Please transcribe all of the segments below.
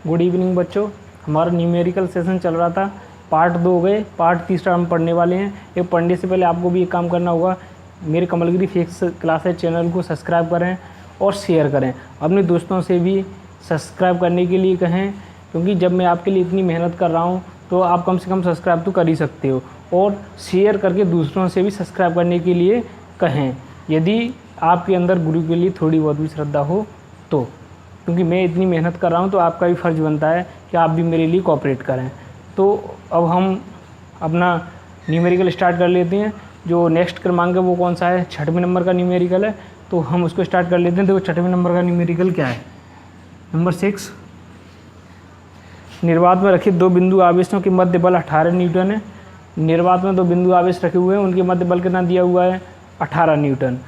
Good evening बच्चों। हमारा numerical session चल रहा था, पार्ट 2 हो गए, पार्ट तीसरा हम पढ़ने वाले हैं। ये पढ़ने से पहले आपको भी एक काम करना होगा, मेरे कमलगिरी फिजिक्स क्लासेस चैनल को सब्सक्राइब करें और शेयर करें। अपने दोस्तों से भी सब्सक्राइब करने के लिए कहें, क्योंकि जब मैं आपके लिए इतनी मेहनत कर रहा हूँ तो आप कम से कम सब्सक्राइब तो कर ही सकते हो। और शेयर करके दूसरों से भी सब्सक्राइब करने के लिए कहें, यदि आपके अंदर गुरु के लिए थोड़ी बहुत भी श्रद्धा हो तो। क्योंकि मैं इतनी मेहनत कर रहा हूँ तो आपका भी फ़र्ज़ बनता है कि आप भी मेरे लिए कोऑपरेट करें। तो अब हम अपना न्यूमेरिकल स्टार्ट कर लेते हैं। जो नेक्स्ट क्रमांक है वो कौन सा है? 6वें नंबर का न्यूमेरिकल है, तो हम उसको स्टार्ट कर लेते हैं। देखो 6वें नंबर का न्यूमेरिकल क्या है? नंबर 6, निर्वात में रखे दो बिंदु आवेशों के मध्य बल 18 न्यूटन है। निर्वात में दो बिंदु आवेश रखे हुए हैं, उनके मध्य बल कितना दिया हुआ है? 18 न्यूटन।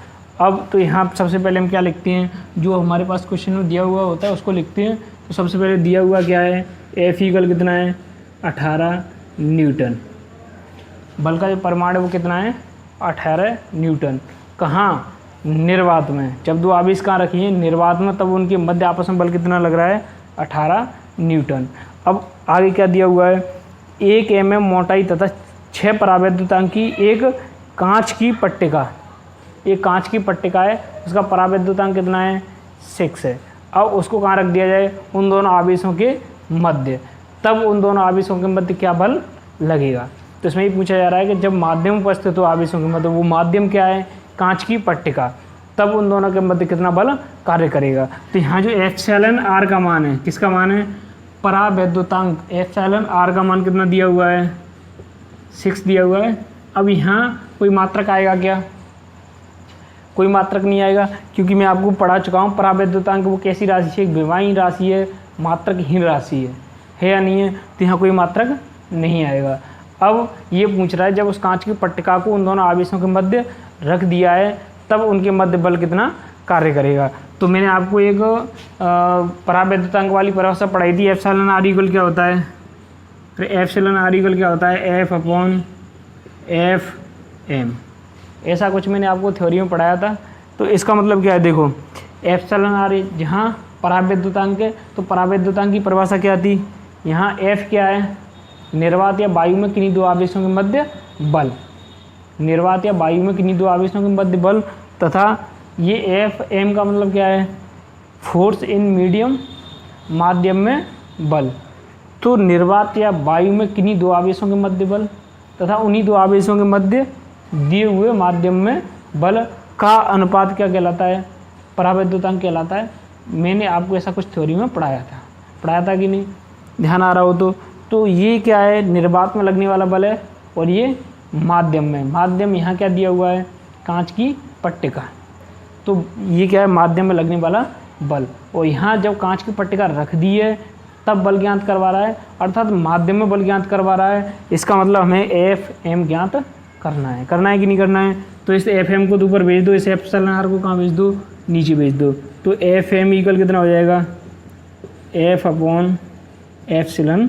अब तो यहाँ सबसे पहले हम क्या लिखते हैं? जो हमारे पास क्वेश्चन में दिया हुआ होता है उसको लिखते हैं। तो सबसे पहले दिया हुआ क्या है? एफ इक्वल कितना है? 18 न्यूटन। बल का जो परिमाण है वो कितना है? 18 न्यूटन। कहाँ? निर्वात में। जब दो आवेश कहाँ रखी हैं? निर्वात में, तब उनके मध्य आपस में बल कितना लग रहा है? 18 न्यूटन। अब आगे क्या दिया हुआ है? 1 mm मोटाई तथा 6 परावैद्युतांक की एक कांच की पट्टिका। एक कांच की पट्टिका है, उसका परावैद्युतांक कितना है? 6 है। अब उसको कहाँ रख दिया जाए? उन दोनों आवेशों के मध्य। तब उन दोनों आवेशों के मध्य क्या बल लगेगा? तो इसमें ये पूछा जा रहा है कि जब माध्यम उपस्थित हो आवेशों के मध्य, वो माध्यम क्या है? कांच की पट्टिका, तब उन दोनों के मध्य कितना बल कार्य करेगा? तो यहाँ जो एप्सिलॉन आर का मान है, किसका मान है? परावैद्युतांक। एप्सिलॉन आर का मान कितना दिया हुआ है? 6 दिया हुआ है। अब यहाँ कोई मात्रक आएगा क्या? कोई मात्रक नहीं आएगा, क्योंकि मैं आपको पढ़ा चुका हूँ परावैद्युतांक वो कैसी राशि है? एक विमाहीन राशि है, मात्रकहीन राशि है या नहीं है? तो यहाँ कोई मात्रक नहीं आएगा। अब ये पूछ रहा है जब उस कांच की पट्टिका को उन दोनों आवेशों के मध्य रख दिया है, तब उनके मध्य बल कितना कार्य करेगा? तो मैंने आपको एक परावैद्युतांक वाली परिभाषा पढ़ाई थी। एप्सिलॉन आर इक्वल क्या होता है? फिर एप्सिलॉन आर इक्वल क्या होता है? F upon F M. ऐसा कुछ मैंने आपको थ्योरी में पढ़ाया था। तो इसका मतलब क्या है? देखो एप्सिलॉन आर जहाँ परावैद्युतांक है, तो परावैद्युतांक की परिभाषा क्या थी? यहाँ एफ क्या है? निर्वात या वायु में किन्हीं दो आवेशों के मध्य बल। निर्वात या वायु में किन्हीं दो आवेशों के मध्य बल, तथा ये एफ एम का मतलब क्या है? फोर्स इन मीडियम, माध्यम में बल। तो निर्वात या वायु में किन्हीं दो आवेशों के मध्य बल तथा उन्हीं दो आवेशों के मध्य दिए हुए माध्यम में बल का अनुपात क्या कहलाता है? परावैद्युतांक कहलाता है। मैंने आपको ऐसा कुछ थ्योरी में पढ़ाया था कि नहीं? ध्यान आ रहा हो तो ये क्या है? निर्वात में लगने वाला बल है, और ये माध्यम में। माध्यम यहाँ क्या दिया हुआ है? कांच की पट्टिका। तो ये क्या है? माध्यम में लगने वाला बल। और यहाँ जब कांच की पट्टिका रख दी है तब बल ज्ञात करवा रहा है, अर्थात माध्यम में बल ज्ञात करवा रहा है। इसका मतलब हमें एफ एम ज्ञात करना है कि नहीं करना है? तो इस एफ एम को तो ऊपर भेज दो, इस एप्सिलॉन आर को कहाँ भेज दो? नीचे भेज दो। तो एफ एम इक्वल कितना हो जाएगा? F upon epsilon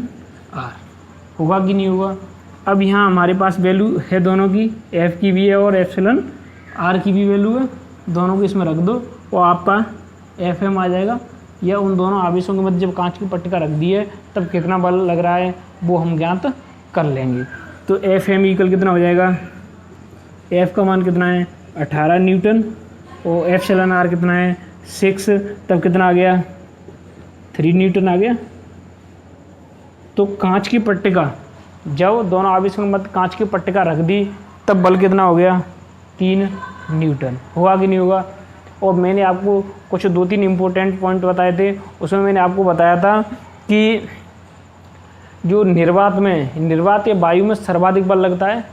R. होगा कि नहीं होगा? अब यहाँ हमारे पास वैल्यू है दोनों की, एफ की भी है और एप्सिलॉन आर की भी वैल्यू है। दोनों को इसमें रख दो और आपका एफ एम आ जाएगा। या उन दोनों आवेशों के मध्य जब कांच की पट्टिका रख दी है तब कितना बल लग रहा है वो हम ज्ञात कर लेंगे। तो एफ एम इक्वल कितना हो जाएगा? एफ का मान कितना है? 18 न्यूटन। और एप्सिलॉन आर कितना है? 6। तब कितना आ गया? 3 न्यूटन आ गया। तो कांच की पट्टिका, जब दोनों आवेशों के मध्य कांच की पट्टिका रख दी तब बल कितना हो गया? 3 न्यूटन। होगा कि नहीं होगा? और मैंने आपको कुछ 2-3 इम्पोर्टेंट पॉइंट बताए थे। उसमें मैंने आपको बताया था कि जो निर्वात या वायु में सर्वाधिक बल लगता है,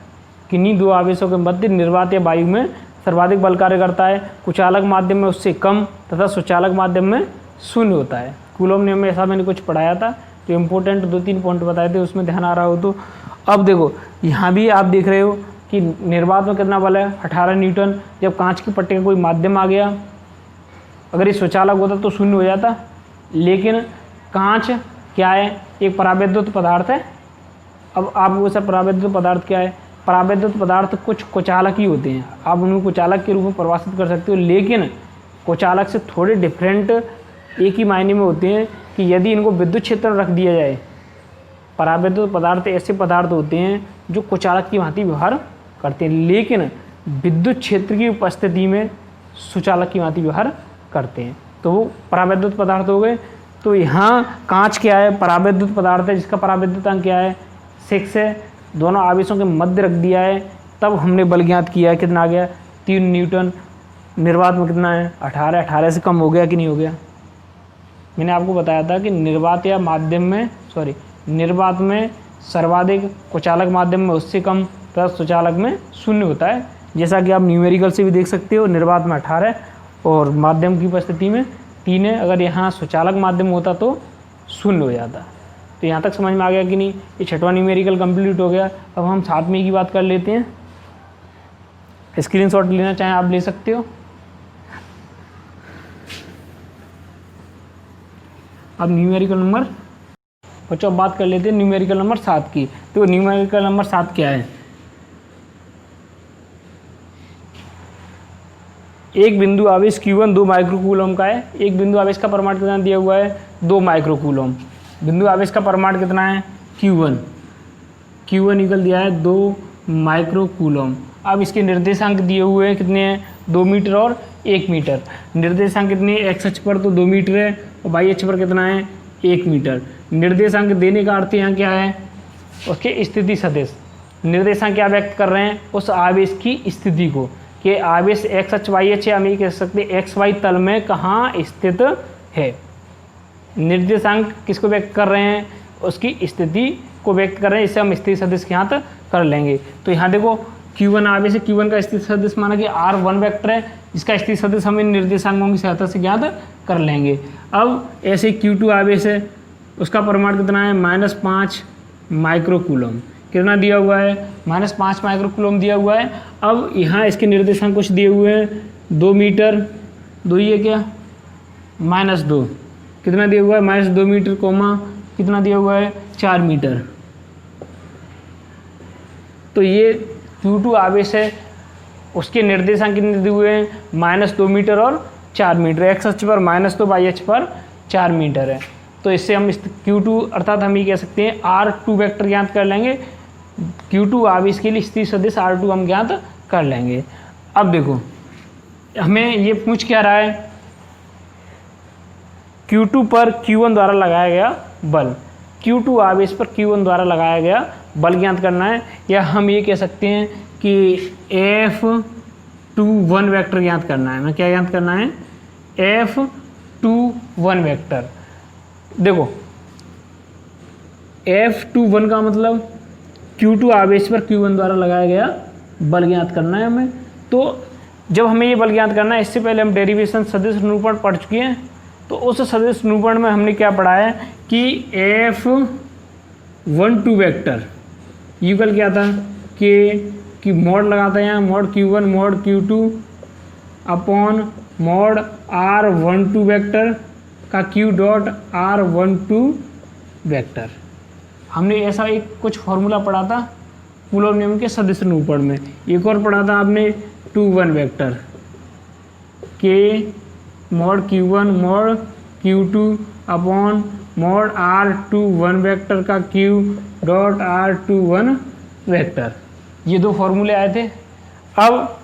किन्हीं दो आवेशों के मध्य निर्वात या वायु में सर्वाधिक बल कार्य करता है। कुचालक माध्यम में उससे कम तथा सुचालक माध्यम में 0 होता है। कूलॉम नियम में ऐसा मैंने कुछ पढ़ाया था। तो इम्पोर्टेंट 2-3 पॉइंट बताए थे, उसमें ध्यान आ रहा हो तो। अब देखो यहाँ भी आप देख रहे हो कि निर्वात में कितना बल है? 18 न्यूटन। जब कांच की पट्टी का कोई माध्यम आ गया, अगर ये स्वचालक होता तो 0 हो जाता, लेकिन कांच क्या है? एक परावैद्युत पदार्थ है। अब आपको सब परावैद्युत पदार्थ क्या है? परावैद्युत पदार्थ कुछ कुचालक ही होते हैं, आप उनको कुचालक के रूप में परिभाषित कर सकते हो, लेकिन कुचालक से थोड़े डिफरेंट एक ही मायने में होते हैं कि यदि इनको विद्युत क्षेत्र में रख दिया जाए, परावैद्युत पदार्थ ऐसे पदार्थ होते हैं जो कुचालक की भांति व्यवहार करते हैं, लेकिन विद्युत क्षेत्र की उपस्थिति में सुचालक की भांति व्यवहार करते हैं, तो वो परावैद्युत पदार्थ हो गए। तो यहाँ कांच क्या है, परावैद्युत पदार्थ है जिसका परावैद्युतांक क्या है 6 है, दोनों आवेशों के मध्य रख दिया है, तब हमने बल ज्ञात किया है, कितना आ गया 3 न्यूटन। निर्वात में कितना है 18 से कम हो गया कि नहीं हो गया। मैंने आपको बताया था कि निर्वात या माध्यम में निर्वात में सर्वाधिक, कुचालक माध्यम में उससे कम, तथा सुचालक में 0 होता है, जैसा कि आप न्यूमेरिकल से भी देख सकते हो। निर्वात में 18 और माध्यम की उपस्थिति में 3 है, अगर यहाँ सुचालक माध्यम होता तो 0 हो जाता। तो यहाँ तक समझ में आ गया कि नहीं। ये 6वां न्यूमेरिकल कंप्लीट हो गया। अब हम 7वें की बात कर लेते हैं। स्क्रीनशॉट लेना चाहें आप ले सकते हो। अब न्यूमेरिकल नंबर बच्चों बात कर लेते हैं न्यूमेरिकल नंबर 7 की। तो न्यूमेरिकल नंबर 7 क्या है, एक बिंदु आवेश Q1 2 माइक्रोकूलम का है। एक बिंदु आवेश का परमाणु कितना दिया हुआ है 2 माइक्रोकूलम। बिंदु आवेश का परमाणु कितना है Q1 इक्वल दिया है 2 माइक्रोकूलम। अब इसके निर्देशांक दिए हुए हैं कितने हैं 2 मीटर और 1 मीटर। निर्देशांक कितने एक्स अक्ष पर तो 2 मीटर है और वाई अक्ष पर कितना है 1 मीटर। निर्देशांक देने का अर्थ यहाँ क्या है, उसके स्थिति सदिश। निर्देशांक क्या व्यक्त कर रहे हैं, उस आवेश की स्थिति को, कि आवेश एक्स अक्ष वाई अक्ष हम ये कह सकते हैं एक्स वाई तल में कहाँ स्थित है। निर्देशांक किसको व्यक्त कर रहे हैं, उसकी स्थिति को व्यक्त कर रहे हैं। इससे हम स्थिति सदिश ज्ञात कर लेंगे। तो यहाँ देखो Q1 आवेश है, Q1 का स्थिति सदिश माना कि R1 वेक्टर है, जिसका स्थिति सदिश हम इन निर्देशांकों की सहायता से ज्ञात कर लेंगे। अब ऐसे Q2 आवेश है, उसका परमाणु कितना है -5 माइक्रोकूलम। कितना दिया हुआ है -5 माइक्रोकूलम दिया हुआ है। अब यहाँ इसके निर्देशांक कुछ दिए हुए हैं 2 मीटर, 2 ही है क्या -2, कितना दिया हुआ है -2 मीटर कोमा कितना दिया हुआ है 4 मीटर। तो ये Q2 आवेश है, उसके निर्देशांक कितने दिए हुए हैं -2 मीटर और 4 मीटर। एक्स अक्ष पर -2, वाई अक्ष पर 4 मीटर है। तो इससे हम इस Q2 अर्थात हम ये कह सकते हैं R2 वेक्टर ज्ञात कर लेंगे। Q2 आवेश के लिए स्थिति सदिश R2 हम ज्ञात कर लेंगे। अब देखो हमें ये पूछ क्या रहा है, Q2 पर Q1 द्वारा लगाया गया बल, Q2 आवेश पर Q1 द्वारा लगाया गया बल ज्ञात करना है। या हम ये कह सकते हैं कि F21 वेक्टर ज्ञात करना है। मैं क्या ज्ञात करना है F21 वेक्टर। देखो F21 का मतलब Q2 आवेश पर Q1 द्वारा लगाया गया बल ज्ञात करना है हमें। तो जब हमें ये बल ज्ञात करना है, इससे पहले हम डेरिवेशन सदिश निरूपण पढ़ चुके हैं। तो उस सदिश निरूपण में हमने क्या पढ़ा है कि F12 वेक्टर इक्वल क्या था कि मॉड लगाता है यहाँ mod Q1 mod Q2 upon mod R12 vector का Q डॉट R12 वेक्टर। हमने ऐसा एक कुछ फॉर्मूला पढ़ा था कूलॉम नियम के सदिश निरूपण में। एक और पढ़ा था आपने 21 वेक्टर के mod Q1 mod Q2 upon mod R21 vector का Q डॉट R21 वेक्टर। ये 2 फॉर्मूले आए थे। अब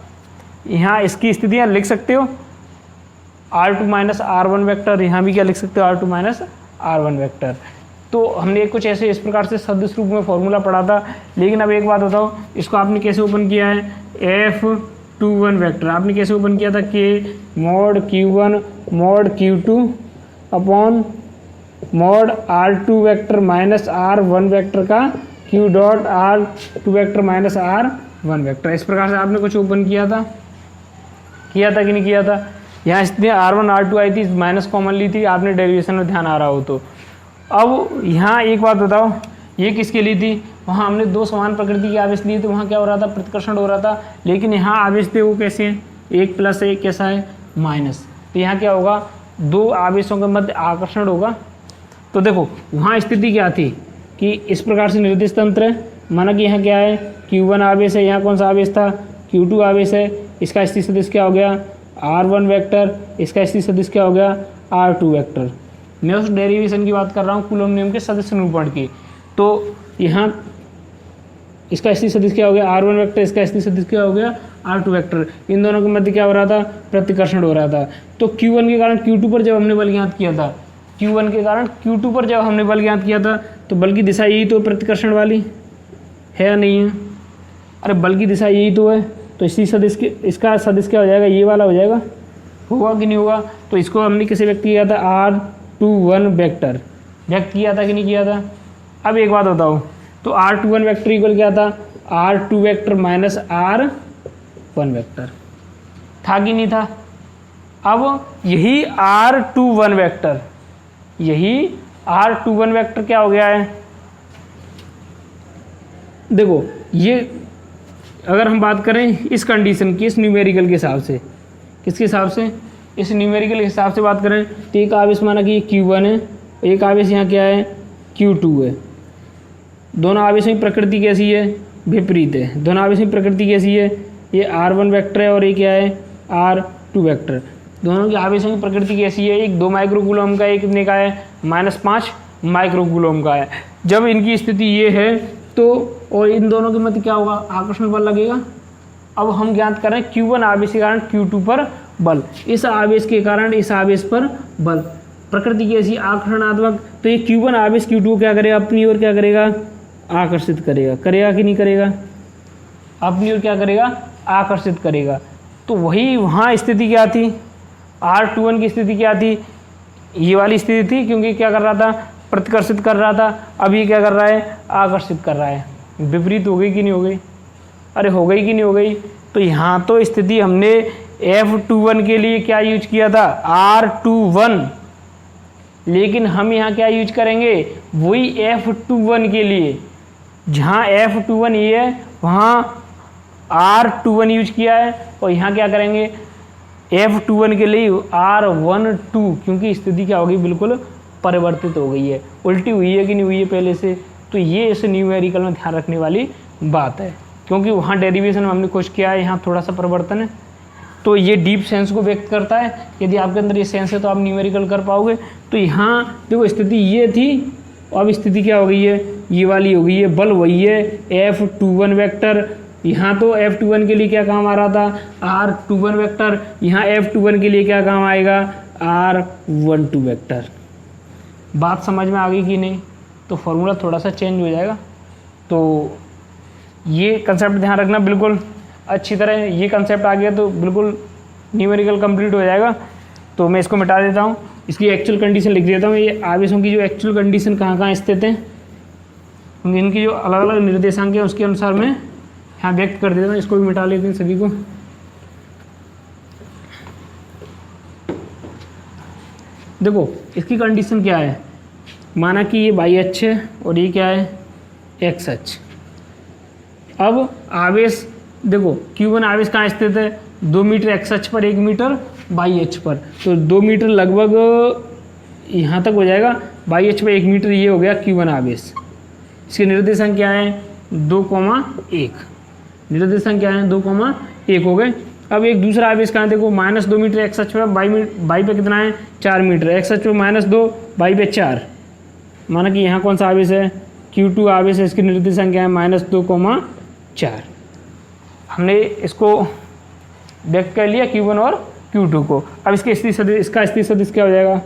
यहाँ इसकी स्थितियाँ लिख सकते हो R2 माइनस R1 वेक्टर, यहाँ भी क्या लिख सकते हो R2 माइनस R1 वेक्टर। तो हमने कुछ ऐसे इस प्रकार से सदिश रूप में फॉर्मूला पढ़ा था। लेकिन अब एक बात बताओ, इसको आपने कैसे ओपन किया है F21 वेक्टर आपने कैसे ओपन किया था कि mod Q1 mod Q2 upon mod R2 vector minus R1 vector का Q dot R2 vector minus R1 vector. इस प्रकार से आपने कुछ ओपन किया था कि नहीं किया था। यहाँ इसलिए R1 R2 आई थी, माइनस कॉमन ली थी, आपने डेरिवेशन में ध्यान आ रहा हो तो। अब यहाँ एक बात बताओ, ये किसके लिए थी, वहाँ हमने 2 समान प्रकृति के आवेश लिए थे, वहाँ क्या हो रहा था प्रतिकर्षण हो रहा था। लेकिन यहाँ आवेश थे वो कैसे हैं 1 + 1 कैसा है माइनस। तो यहाँ क्या होगा 2 आवेशों के मध्य आकर्षण होगा। तो देखो वहाँ स्थिति क्या थी कि इस प्रकार से निर्देश तंत्र है, माना कि यहाँ क्या है Q1 आवेश है, यहाँ कौन सा आवेश था Q2 आवेश है, इसका स्थिति सदिश क्या हो गया R1 वेक्टर, इसका स्थिति सदिश क्या हो गया R2 वेक्टर। मैं उस डेरिवेशन की बात कर रहा हूँ कूलम नियम के सदिश निरूपण की। तो यहाँ इसका स्थिति सदिश क्या हो गया R1 वेक्टर, इसका स्थिति सदिश क्या हो गया R2 वेक्टर। इन दोनों के मध्य क्या हो रहा था, प्रतिकर्षण हो रहा था। तो Q1 के कारण Q2 पर जब हमने बल ज्ञात किया था, Q1 के कारण Q2 पर जब हमने बल ज्ञात किया था, तो बल की दिशा यही तो प्रतिकर्षण वाली है या नहीं है? अरे बल की दिशा यही तो है, तो इसी सदिश के इसका सदिश क्या हो जाएगा, ये वाला हो जाएगा, होगा कि नहीं होगा? तो इसको हमने किसे व्यक्त किया था, R21 वेक्टर व्यक्त किया था कि नहीं किया था? अब एक बात बताओ, तो R21 वेक्टर इक्वल क्या था, R2 vector minus R1 vector था कि नहीं था? अब यही R21 वेक्टर, यही R21 वेक्टर क्या हो गया है, देखो ये अगर हम बात करें इस कंडीशन की, इस न्यूमेरिकल के हिसाब से, किसके हिसाब से, इस न्यूमेरिकल के हिसाब से बात करें, तो एक आवेश माना कि ये Q1 है, एक आवेश यहाँ क्या है Q2 है। दोनों आवेशों की प्रकृति कैसी है, विपरीत है। दोनों आवेशों की प्रकृति कैसी है, ये R1 वेक्टर है और ये क्या है R2 वेक्टर। दोनों की आवेशों की प्रकृति कैसी है, एक 2 माइक्रोकूलम का, एक कितने का है -5 माइक्रोकूलम का है। जब इनकी स्थिति ये है तो और इन दोनों के मध्य क्या होगा, आकर्षण बल लगेगा। अब हम ज्ञात करें Q1 आवेश के कारण Q2 पर बल, इस आवेश के कारण इस आवेश पर बल, प्रकृति कैसी आकर्षणात्मक। तो ये Q1 आवेश Q2 को क्या करेगा, अपनी ओर क्या करेगा, आकर्षित करेगा। करेगा कि नहीं करेगा, अपनी ओर क्या करेगा, आकर्षित करेगा। तो वही वहाँ स्थिति क्या थी, R21 की स्थिति क्या थी, ये वाली स्थिति थी, क्योंकि क्या कर रहा था, प्रतिकर्षित कर रहा था। अब ये क्या कर रहा है, आकर्षित कर रहा है। विपरीत हो गई कि नहीं हो गई, अरे हो गई कि नहीं हो गई। तो यहाँ तो स्थिति हमने F21 के लिए क्या यूज किया था, R21, लेकिन हम यहाँ क्या यूज करेंगे, वही F21 के लिए, जहाँ F21 ये है वहाँ R21 यूज किया है, और यहाँ क्या करेंगे F21 के लिए R12, क्योंकि स्थिति क्या होगी, बिल्कुल परिवर्तित हो गई है, उल्टी हुई है कि नहीं हुई है पहले से। तो ये इस न्यूमेरिकल में ध्यान रखने वाली बात है, क्योंकि वहाँ डेरिवेशन में हमने कुछ किया है, यहाँ थोड़ा सा परिवर्तन है। तो ये डीप सेंस को व्यक्त करता है। यदि आपके अंदर ये सेंस है तो आप न्यूमेरिकल कर पाओगे। तो यहाँ देखो स्थिति ये थी, अब स्थिति क्या हो गई है, ये वाली हो गई है, बल वही है F21 वेक्टर। यहाँ तो F21 के लिए क्या काम आ रहा था, R21 वेक्टर, यहाँ F21 के लिए क्या काम आएगा, R12 वेक्टर। बात समझ में आ गई कि नहीं? तो फॉर्मूला थोड़ा सा चेंज हो जाएगा। तो ये कंसेप्ट ध्यान रखना बिल्कुल अच्छी तरह, ये कंसेप्ट आ गया तो बिल्कुल न्यूमेरिकल कंप्लीट हो जाएगा। तो मैं इसको मिटा देता हूँ, इसकी एक्चुअल कंडीशन लिख देता हूँ। ये आवेशों की जो एक्चुअल कंडीशन कहाँ कहाँ स्थित है, इनकी जो अलग अलग निर्देशांक है उसके अनुसार मैं यहाँ व्यक्त कर देता हूँ। इसको भी मिटा लेते हैं सभी को। देखो इसकी कंडीशन क्या है, माना कि ये वाई अक्ष है और ये क्या है, एक्स अक्ष। अब आवेश देखो Q1 आवेश कहाँ स्थित है, 2 मीटर एक्स अक्ष पर, 1 मीटर वाई अक्ष पर। तो 2 मीटर लगभग यहाँ तक हो जाएगा, वाई अक्ष पर 1 मीटर, ये हो गया Q1 आवेश। इसके निर्देशांक क्या है, 2,1। निर्देशांक क्या है, 2,1 हो गए। अब एक दूसरा आवेश कहाँ, देखो -2 मीटर एक्स अक्ष पर, वाई पे कितना है, 4 मीटर, एक्स अक्ष पर -2, वाई पे 4। माना कि यहाँ कौन सा आवेश है, Q2 आवेश है। इसके निर्देशांक क्या है, -2,4। हमने इसको व्यक्त कर लिया Q1 और Q2 को। अब इसके स्थिति सदिश, इसका स्थिति सदिश क्या हो जाएगा,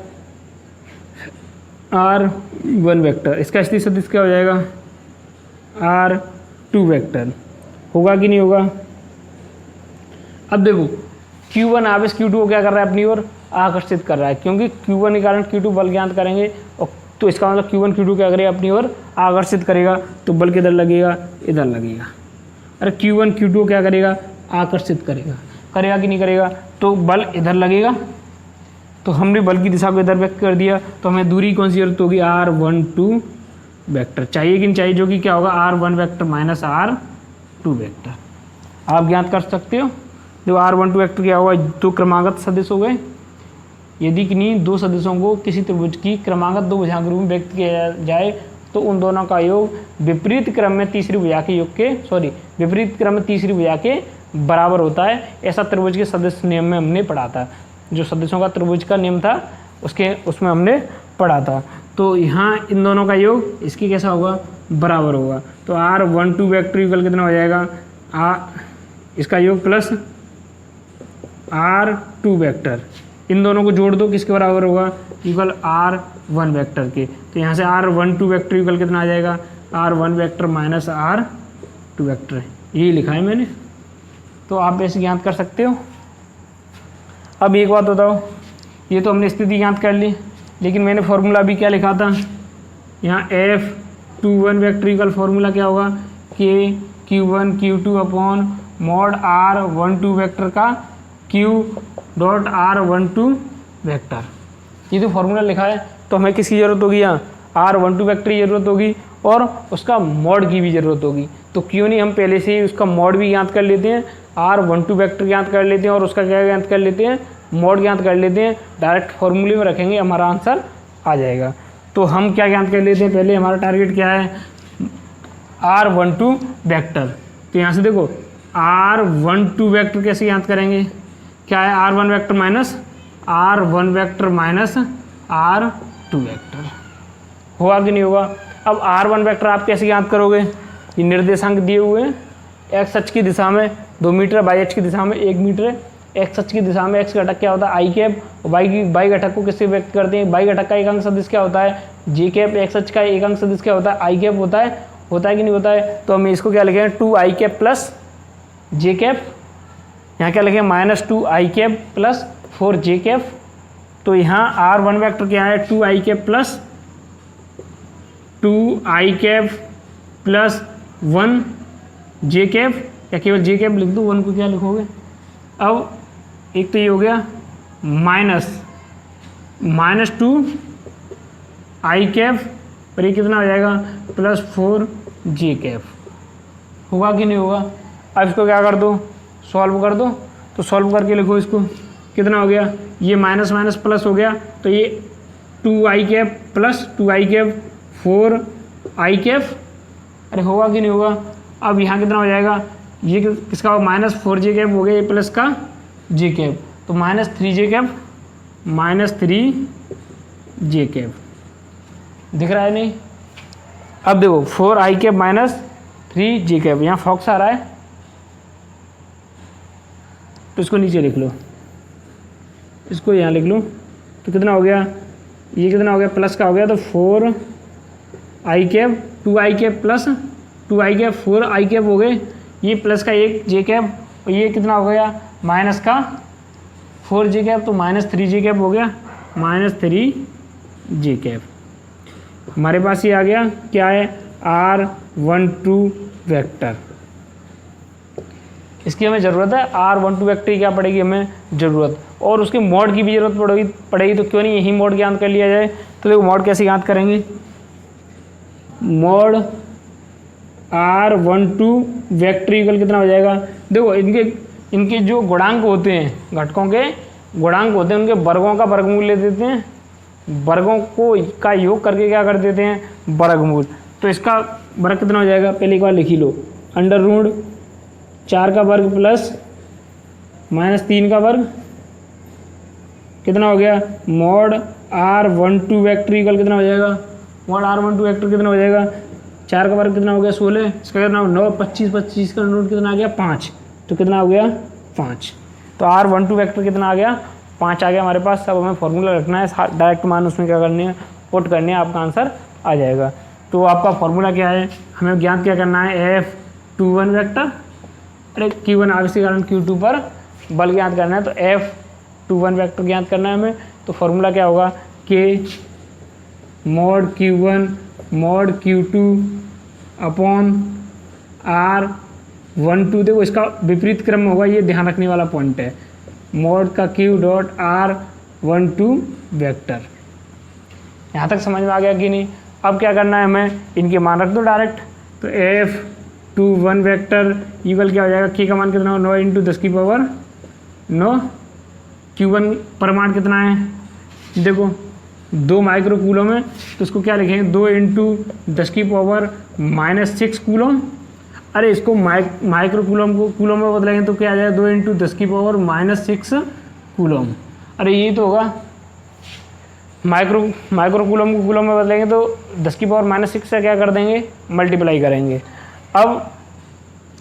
R1 वेक्टर। इसका स्थिति सदिश क्या हो जाएगा, R2 वेक्टर। होगा कि नहीं होगा? अब देखो Q1 आवेश Q2 को क्या कर रहा है, अपनी ओर आकर्षित कर रहा है, क्योंकि Q1 के कारण Q2 बल ज्ञात करेंगे, और तो इसका मतलब Q1 Q2 क्या करेगा, अपनी ओर आकर्षित करेगा। तो बल किधर लगेगा, इधर लगेगा। अरे Q1 Q2 को क्या करेगा, आकर्षित करेगा। करेगा कि नहीं करेगा? तो बल इधर लगेगा। तो हमने बल की दिशा को इधर व्यक्त कर दिया, तो हमें दूरी कौन सी जरूरत होगी, R12 वेक्टर चाहिए कि नहीं चाहिए, जो कि क्या होगा, R1 vector minus R2 vector. आप ज्ञात कर सकते हो। जो R12 वेक्टर क्या होगा, 2 क्रमागत सदिश हो गए। यदि किन्हीं 2 सदिशों को किसी त्रिभुज की क्रमागत 2 भुजाओं के रूप में व्यक्त किया जाए, तो उन दोनों का योग विपरीत क्रम में तीसरी भुजा के योग के विपरीत क्रम में तीसरी भुजा के बराबर होता है। ऐसा त्रिभुज के सदिश नियम में हमने पढ़ा था। जो सदिशों का त्रिभुज का नियम था उसमें हमने पढ़ा था। तो यहाँ इन दोनों का योग इसकी कैसा होगा, बराबर होगा। तो R12 वेक्टर इक्वल कितना हो जाएगा, इसका योग प्लस R2 वेक्टर, इन दोनों को जोड़ दो, किसके बराबर होगा, इक्वल R1 वेक्टर के। तो यहाँ से R12 वेक्टर इक्वल कितना आ जाएगा, R1 vector minus R2 vector, यही लिखा है मैंने। तो आप ऐसे ज्ञात कर सकते हो। अब एक बात बताओ, ये तो हमने स्थिति ज्ञात कर ली, लेकिन मैंने फॉर्मूला भी क्या लिखा था, यहाँ F21 वेक्टर इक्वल फॉर्मूला क्या होगा, Q1 Q2 upon mod R12 vector का Q डॉट R12 वेक्टर, ये तो फॉर्मूला लिखा है। तो हमें किसकी ज़रूरत होगी, यहाँ R12 वेक्टर की ज़रूरत होगी और उसका मॉड की भी ज़रूरत होगी। तो क्यों नहीं हम पहले से ही उसका मॉड भी ज्ञात कर लेते हैं, R12 वेक्टर ज्ञात कर लेते हैं और उसका क्या ज्ञात कर लेते हैं, मॉड ज्ञात कर लेते हैं। डायरेक्ट फॉर्मूले में रखेंगे, हमारा आंसर आ जाएगा। तो हम क्या ज्ञात कर लेते हैं, पहले हमारा टारगेट क्या है, R12 वेक्टर। तो यहाँ से देखो R12 वेक्टर कैसे ज्ञात करेंगे, क्या है, R1 vector minus R1 vector minus R2 vector, होगा कि नहीं होगा। अब R1 वेक्टर आप कैसे ज्ञात करोगे, ये निर्देशांक दिए हुए हैं, एक्स अक्ष की दिशा में 2 मीटर, वाई अक्ष की दिशा में 1 मीटर है। एक्स अक्ष की दिशा में एक्स घटक क्या होता है, आई कैप, वाई घटक को किससे व्यक्त करते हैं, वाई घटक का एक अंक सदिश क्या होता है, जे कैप, एक्स अक्ष का एक अंक सदिश क्या होता है, आई कैप होता है कि नहीं होता है। तो हम इसको क्या लिखेंगे, 2 आई कैप प्लस जे कैप, यहाँ क्या लिखेंगे, माइनस 2 आई कैप प्लस 4 जे कैप। तो यहाँ R1 वेक्टर क्या है, 2 आई कैप प्लस 2 आई कैप प्लस 1 जे कैप, या केवल जे कैप लिख दो, 1 को क्या लिखोगे। अब एक तो ये हो गया माइनस 2 आई कैप, और ये कितना हो जाएगा, प्लस 4 जे कैप, होगा कि नहीं होगा। अब इसको क्या कर दो, सॉल्व कर दो। तो सॉल्व करके लिखो इसको, कितना हो गया, ये माइनस माइनस प्लस हो गया, तो ये 2 आई कैप प्लस 2 आई कैप 4 आई कैप, अरे होगा कि नहीं होगा। अब यहाँ कितना हो जाएगा, ये किसका माइनस 4 जे कैप हो गया, ये प्लस का जे कैप, तो माइनस 3 जे कैप, माइनस 3 जे कैप, दिख रहा है नहीं। अब देखो 4 आई कैप माइनस 3 जे कैप, यहाँ फॉक्स आ रहा है तो इसको नीचे लिख लो, इसको यहाँ लिख लो। तो कितना हो गया, ये कितना हो गया, प्लस का हो गया, तो 4 आई कैप 2 आई कैप प्लस 2 आई कैप 4 आई कैप हो गए, ये प्लस का 1 जे कैप, और ये कितना हो गया, माइनस का 4 जे कैप, तो माइनस 3 जे कैप हो गया, माइनस 3 जे कैप। हमारे पास ये आ गया, क्या है, R12 वेक्टर। इसकी हमें ज़रूरत है, R12 वेक्टर की क्या पड़ेगी हमें ज़रूरत, और उसके मॉड की भी ज़रूरत पड़ेगी। तो क्यों नहीं यही मॉड ज्ञात कर लिया जाए। तो देखो मॉड कैसे ज्ञात करेंगे, मॉड R12 वेक्टर इक्वल कितना हो जाएगा, देखो इनके जो गुणांक होते हैं, घटकों के गुणांक होते हैं, उनके वर्गों का वर्गमूल ले देते हैं, वर्गों को का योग करके क्या कर देते हैं, वर्गमूल। तो इसका वर्ग कितना हो जाएगा, पहले एक बार लिख ही लो, अंडर रूट 4 का वर्ग प्लस माइनस 3 का वर्ग, कितना हो गया, मॉड R12 वेक्टर इक्वल कितना हो जाएगा, मॉड R12 वेक्टर कितना हो जाएगा, 4 का वर्ग कितना हो गया 16, इसका कितना 9, 25 25 का रूट कितना आ गया 5, तो कितना हो गया 5। तो R12 वेक्टर कितना आ गया, 5 आ गया हमारे पास। सब हमें फॉर्मूला रखना है, डायरेक्ट मान उसमें क्या करनी है, पुट करनी है, आपका आंसर आ जाएगा। तो आपका फॉर्मूला क्या है, हमें ज्ञात क्या करना है, F21 वेक्टर, अरे Q1 आवेश के कारण Q2 पर बल ज्ञात करना है, तो F21 वेक्टर ज्ञात करना है हमें। तो फॉर्मूला क्या होगा, K mod Q1 mod Q2 upon R12, देखो इसका विपरीत क्रम होगा, ये ध्यान रखने वाला पॉइंट है, मॉड का Q डॉट R12 वेक्टर। यहाँ तक समझ में आ गया कि नहीं। अब क्या करना है हमें, इनके मान रख दो डायरेक्ट। तो F21 वेक्टर इक्वल क्या हो जाएगा, K का मान कितना हो, 9 इंटू 10 की पावर 9, Q1 परिमाण कितना है, देखो 2 माइक्रो कूलम है, तो इसको क्या लिखेंगे, 2 इंटू 10 की पावर -6 कूलम। अरे इसको माइक्रो कूलम को कूलम में बदलेंगे तो क्या आ जाएगा, 2 इंटू 10 की पावर -6 कूलम। अरे ये तो होगा माइक्रो कूलम को कूलम में बदलेंगे तो 10⁻⁻⁶ से क्या कर देंगे, मल्टीप्लाई करेंगे। अब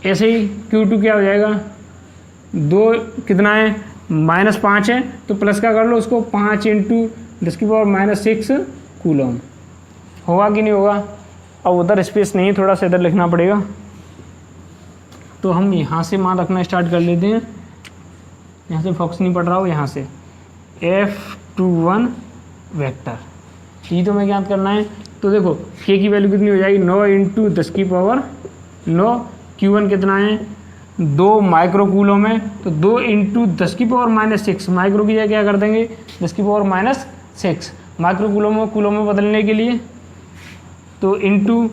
ऐसे ही Q2 क्या हो जाएगा, 2 कितना है, -5 है, तो प्लस का कर लो उसको, 5 × 10⁻⁻⁶ कूलम। होगा कि नहीं होगा। अब उधर स्पेस नहीं, थोड़ा सा इधर लिखना पड़ेगा, तो हम यहाँ से मान रखना स्टार्ट कर लेते हैं। यहाँ से फोकस नहीं पड़ रहा हो, यहाँ से F21 वेक्टर, ये तो मैं ज्ञात करना है। तो देखो K की वैल्यू कितनी हो जाएगी, 9 × 10⁹ Q1 कितना है, 2 माइक्रो कूलम है, तो 2 × 10⁻⁻⁶, माइक्रो की जगह क्या कर देंगे 10⁻⁻⁶, माइक्रो कूलम में बदलने के लिए। तो इंटू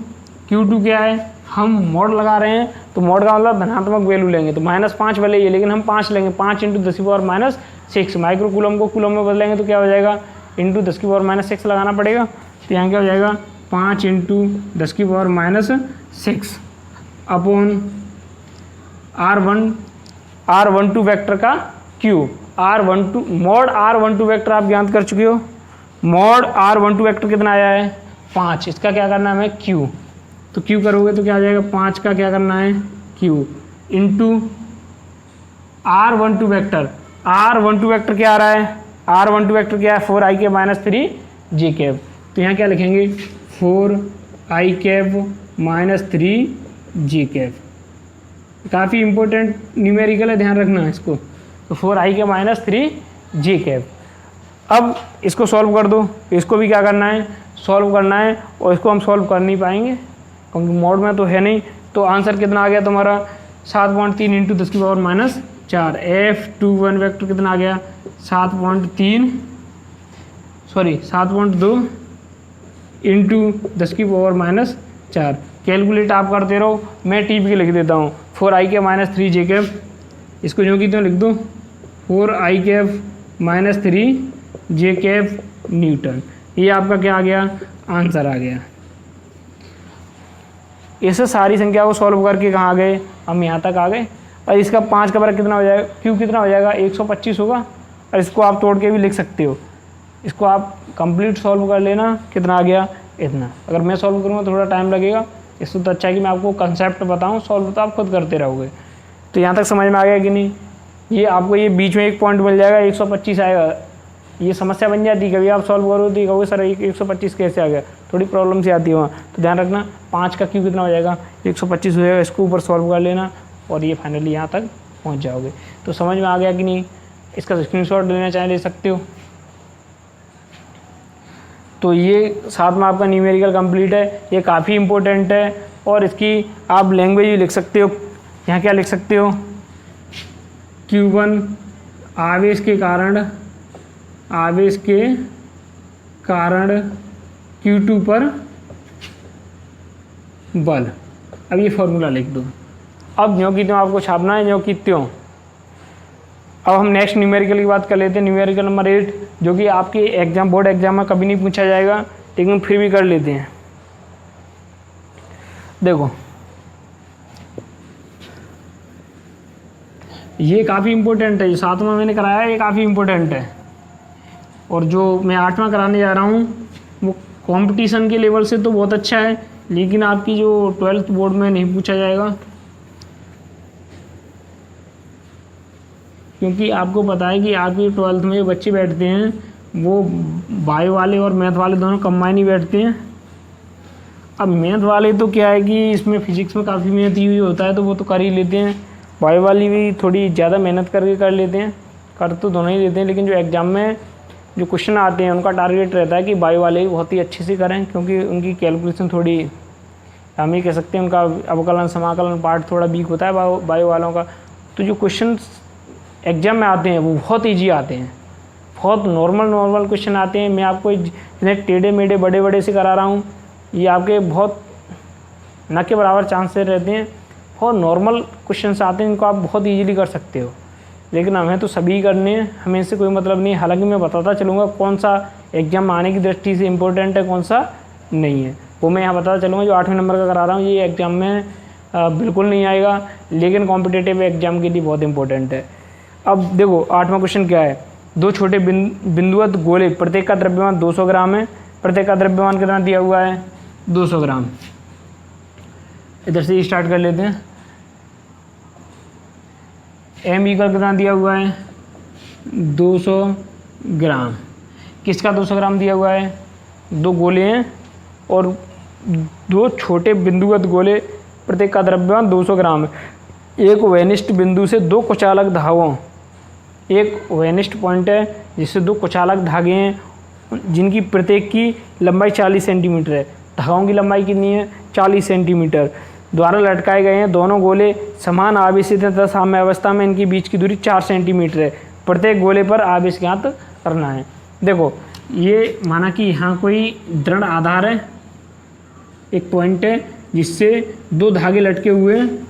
Q2 क्या है, हम मॉड लगा रहे हैं तो मॉड का मतलब धनात्मक वैल्यू लेंगे, तो -5 वाले ये, लेकिन हम 5 लेंगे, 5 × 10⁻⁶, माइक्रो कूलम को कूलम में बदलेंगे तो क्या हो जाएगा, × 10⁻⁶ लगाना पड़ेगा। तो यहाँ क्या हो जाएगा, 5 × 10⁻⁶ अपॉन R12 वेक्टर का Q, R12 mod R12 vector आप ज्ञात कर चुके हो। मॉड R12 वेक्टर कितना आया है, 5, इसका क्या करना है हमें Q, तो Q करोगे तो क्या आ जाएगा, 5 का क्या करना है Q into R12 vector. R12 vector क्या आ रहा है, R12 वेक्टर क्या है, 4i⁻³ तो यहाँ क्या लिखेंगे, 4i⁻³ काफ़ी इंपॉर्टेंट न्यूमेरिकल है, ध्यान रखना है इसको। तो 4i⁻³ अब इसको सॉल्व कर दो, इसको भी क्या करना है, सॉल्व करना है, और इसको हम सॉल्व कर नहीं पाएंगे क्योंकि मोड में तो है नहीं। तो आंसर कितना आ गया तुम्हारा, 7.3 × 10⁻⁴ F21 वेक्टर कितना आ गया, 7.2 × 10⁻⁴। कैलकुलेट आप करते रहो, मैं टीप के लिख देता हूँ, 4i⁻³ इसको जो कि तो लिख दो, 4i⁻³ न्यूटन। ये आपका क्या आ गया, आंसर आ गया। ऐसे सारी संख्या को सॉल्व करके कहाँ आ गए, हम यहाँ तक आ गए। और इसका 5 का बराबर कितना हो जाएगा, Q कितना हो जाएगा, 125 होगा। और इसको आप तोड़ के भी लिख सकते हो, इसको आप कंप्लीट सॉल्व कर लेना, कितना आ गया, इतना। अगर मैं सॉल्व करूँगा थोड़ा टाइम लगेगा, इससे तो अच्छा है कि मैं आपको कंसेप्ट बताऊँ, सॉल्व तो आप खुद करते रहोगे। तो यहाँ तक समझ में आ गया कि नहीं। ये आपको ये बीच में एक पॉइंट मिल जाएगा, 125 आएगा, ये समस्या बन जाती है। कभी आप सॉल्व करो तो कहोगे सर 125 कैसे आ गया, थोड़ी प्रॉब्लम से आती है वहाँ। तो ध्यान रखना, 5 का Q कितना हो जाएगा, 125 हो जाएगा, इसको ऊपर सॉल्व कर लेना और ये फाइनली यहाँ तक पहुँच जाओगे। तो समझ में आ गया कि नहीं। इसका स्क्रीनशॉट लेना चाहे ले सकते हो। तो ये साथ में आपका न्यूमेरिकल कंप्लीट है, ये काफ़ी इंपॉर्टेंट है। और इसकी आप लैंग्वेज भी लिख सकते हो। यहाँ क्या लिख सकते हो, Q1 आवेश के कारण Q2 पर बल। अब ये फॉर्मूला लिख दो। अब ज्यों की त्यों आपको छापना है, ज्यों की त्यों। अब हम नेक्स्ट न्यूमेरिकल की बात कर लेते हैं, न्यूमेरिकल नंबर 8, जो कि आपके एग्जाम, बोर्ड एग्जाम में कभी नहीं पूछा जाएगा, लेकिन फिर भी कर लेते हैं। देखो ये काफ़ी इम्पोर्टेंट है, ये 7वां मैंने कराया है, ये काफ़ी इम्पोर्टेंट है। और जो मैं 8वां कराने जा रहा हूँ वो कंपटीशन के लेवल से तो बहुत अच्छा है, लेकिन आपकी जो 12th बोर्ड में नहीं पूछा जाएगा, क्योंकि आपको पता है कि आपकी 12th में जो बच्चे बैठते हैं वो बायो वाले और मैथ वाले दोनों कंबाइन ही बैठते हैं। अब मैथ वाले तो क्या है कि इसमें फिजिक्स में काफ़ी मेहनत ही होता है, तो वो तो कर ही लेते हैं। बायो वाली भी थोड़ी ज़्यादा मेहनत करके कर लेते हैं, कर तो दोनों ही लेते हैं, लेकिन जो एग्ज़ाम में जो क्वेश्चन आते हैं उनका टारगेट रहता है कि बायो वाले ही बहुत ही अच्छे से करें, क्योंकि उनकी कैलकुलेशन थोड़ी, हम ही कह सकते हैं उनका अवकलन समाकलन पार्ट थोड़ा वीक होता है बायो वालों का। तो जो क्वेश्चन एग्जाम में आते हैं वो बहुत ईजी आते हैं, बहुत नॉर्मल क्वेश्चन आते हैं। मैं आपको इतने टेढ़े मेढ़े बड़े बड़े से करा रहा हूँ, ये आपके बहुत न के बराबर चांसेस रहते हैं। बहुत नॉर्मल क्वेश्चन आते हैं, इनको आप बहुत ईजीली कर सकते हो, लेकिन हमें तो सभी करने हैं, हमें इससे कोई मतलब नहीं। हालांकि मैं बताता चलूँगा कौन सा एग्जाम में आने की दृष्टि से इम्पोर्टेंट है, कौन सा नहीं है, वो मैं यहाँ बताता चलूँगा। जो 8वें नंबर का करा रहा हूँ ये एग्ज़ाम में बिल्कुल नहीं आएगा, लेकिन कॉम्पिटिटिव एग्जाम के लिए बहुत इंपॉर्टेंट है। अब देखो 8वां क्वेश्चन क्या है, दो छोटे बिंदुवत गोले, प्रत्येक का द्रव्यमान 200 ग्राम है। प्रत्येक का द्रव्यमान कितना दिया हुआ है? 200 ग्राम। इधर से स्टार्ट कर लेते हैं। m इक्वल कितना दिया हुआ है? 200 ग्राम। किसका 200 ग्राम दिया हुआ है? दो गोले हैं और दो छोटे बिंदुवत गोले, प्रत्येक का द्रव्यमान 200 ग्राम है। एक वेनिस्ट बिंदु से दो कुचालक धागों, एक वेनिस्ट पॉइंट है जिससे दो कुचालक धागे हैं जिनकी प्रत्येक की लंबाई 40 सेंटीमीटर है। धागों की लंबाई कितनी है? 40 सेंटीमीटर। द्वारा लटकाए गए हैं। दोनों गोले समान आवेशित हैं तथा साम्य अवस्था में इनके बीच की दूरी 4 सेंटीमीटर है। प्रत्येक गोले पर आवेश ज्ञात करना है। देखो, ये माना कि यहाँ कोई दृढ़ आधार है, एक पॉइंट है जिससे दो धागे लटके हुए हैं,